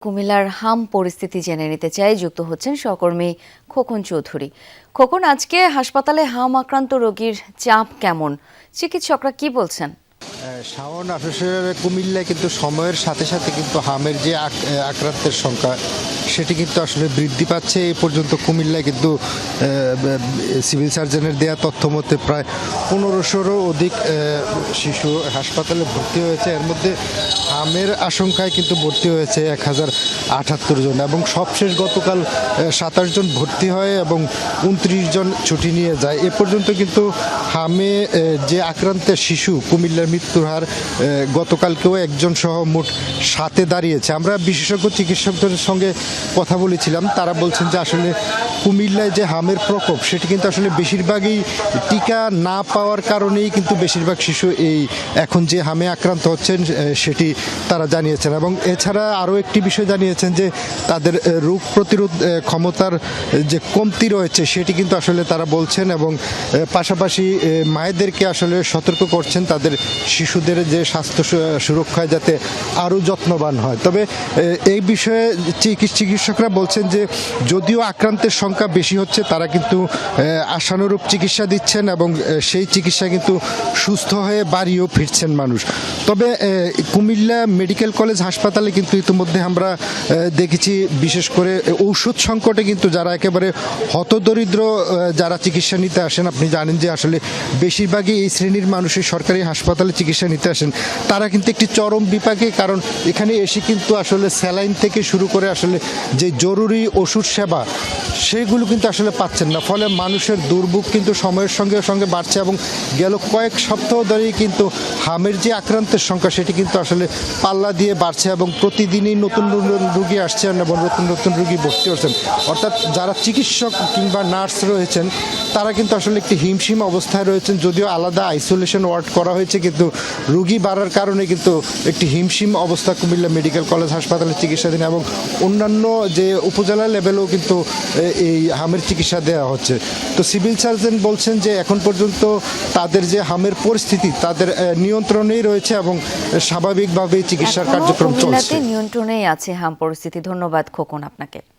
কুমিল্লার হাম পরিস্থিতি জেনে নিতে চাই, যুক্ত হচ্ছেন সহকর্মী খোকন চৌধুরী। খোকন, আজকে হাসপাতালে হাম আক্রান্ত রোগীর চাপ কেমন, চিকিৎসকরা কি বলছেন? শাওন, আসলে কুমিল্লায় কিন্তু সময়ের সাথে সাথে কিন্তু হামের যে আক্রান্তের সংখ্যা সেটি কিন্তু আসলে বৃদ্ধি পাচ্ছে। এই পর্যন্ত কুমিল্লায় কিন্তু সিভিল সার্জনের দেওয়া তথ্য মতে প্রায় 1500-রও অধিক শিশু হাসপাতালে ভর্তি হয়েছে। এর মধ্যে হামের আশঙ্কায় কিন্তু ভর্তি হয়েছে 1078 জন, এবং সবশেষ গতকাল 27 জন ভর্তি হয় এবং 29 জন ছুটি নিয়ে যায়। এ পর্যন্ত কিন্তু হামে যে আক্রান্তের শিশু কুমিল্লার মৃত্যুর হার গতকালকেও একজন সহ মোট 7-এ দাঁড়িয়েছে। আমরা বিশেষজ্ঞ চিকিৎসকদের সঙ্গে কথা বলেছিলাম, তারা বলছেন যে আসলে কুমিল্লায় যে হামের প্রকোপ সেটি কিন্তু আসলে বেশিরভাগই টিকা না পাওয়ার কারণেই কিন্তু বেশিরভাগ শিশু এই এখন যে হামে আক্রান্ত হচ্ছেন সেটি তারা জানিয়েছেন। এবং এছাড়া আরও একটি বিষয় জানিয়েছেন যে তাদের রোগ প্রতিরোধ ক্ষমতার যে কমতি রয়েছে সেটি কিন্তু আসলে তারা বলছেন, এবং পাশাপাশি মায়েদেরকে আসলে সতর্ক করছেন তাদের শিশুদের যে স্বাস্থ্য সুরক্ষায় যাতে আরও যত্নবান হয়। তবে এই বিষয়ে চিকিৎসকরা বলছেন যে যদিও আক্রান্তের সংখ্যা বেশি হচ্ছে, তারা কিন্তু আশানুরূপ চিকিৎসা দিচ্ছেন এবং সেই চিকিৎসা কিন্তু সুস্থ হয়ে বাড়িও ফিরছেন মানুষ। তবে কুমিল্লা মেডিকেল কলেজ হাসপাতালে কিন্তু ইতিমধ্যে আমরা দেখেছি, বিশেষ করে ঔষধ সংকটে কিন্তু যারা একেবারে হতদরিদ্র যারা চিকিৎসা নিতে আসেন, আপনি জানেন যে আসলে বেশিরভাগই এই শ্রেণীর মানুষই সরকারি হাসপাতালে চিকিৎসা নিতে আসেন, তারা কিন্তু একটি চরম বিপাকে, কারণ এখানে এসে কিন্তু আসলে স্যালাইন থেকে শুরু করে আসলে যে জরুরি ওষুধ সেবা সেগুলো কিন্তু আসলে পাচ্ছেন না। ফলে মানুষের দুর্ভোগ কিন্তু সময়ের সঙ্গে সঙ্গে বাড়ছে, এবং গেল কয়েক সপ্তাহ ধরেই কিন্তু হামের যে আক্রান্তের সংখ্যা সেটি কিন্তু আসলে পাল্লা দিয়ে বাড়ছে, এবং প্রতিদিনই নতুন নতুন রুগী আসছেন এবং নতুন নতুন রুগী ভর্তি হচ্ছেন। অর্থাৎ যারা চিকিৎসক কিংবা নার্স রয়েছেন তারা কিন্তু আসলে একটি হিমশিম অবস্থায় রয়েছেন। যদিও আলাদা আইসোলেশন ওয়ার্ড করা হয়েছে, কিন্তু রুগী বাড়ার কারণে কিন্তু একটি হিমশিম অবস্থা কুমিল্লা মেডিকেল কলেজ হাসপাতালে চিকিৎসাধীন, এবং অন্যান্য যে উপজেলা লেভেলেও কিন্তু এই হামের চিকিৎসা দেওয়া হচ্ছে। তো সিভিল সার্জন বলছেন যে এখন পর্যন্ত তাদের যে হামের পরিস্থিতি তাদের নিয়ন্ত্রণেই রয়েছে এবং স্বাভাবিকভাবেই চিকিৎসার কার্যক্রম চলছে। নিয়ন্ত্রণেই আছে হাম পরিস্থিতি। ধন্যবাদ খোকন আপনাকে।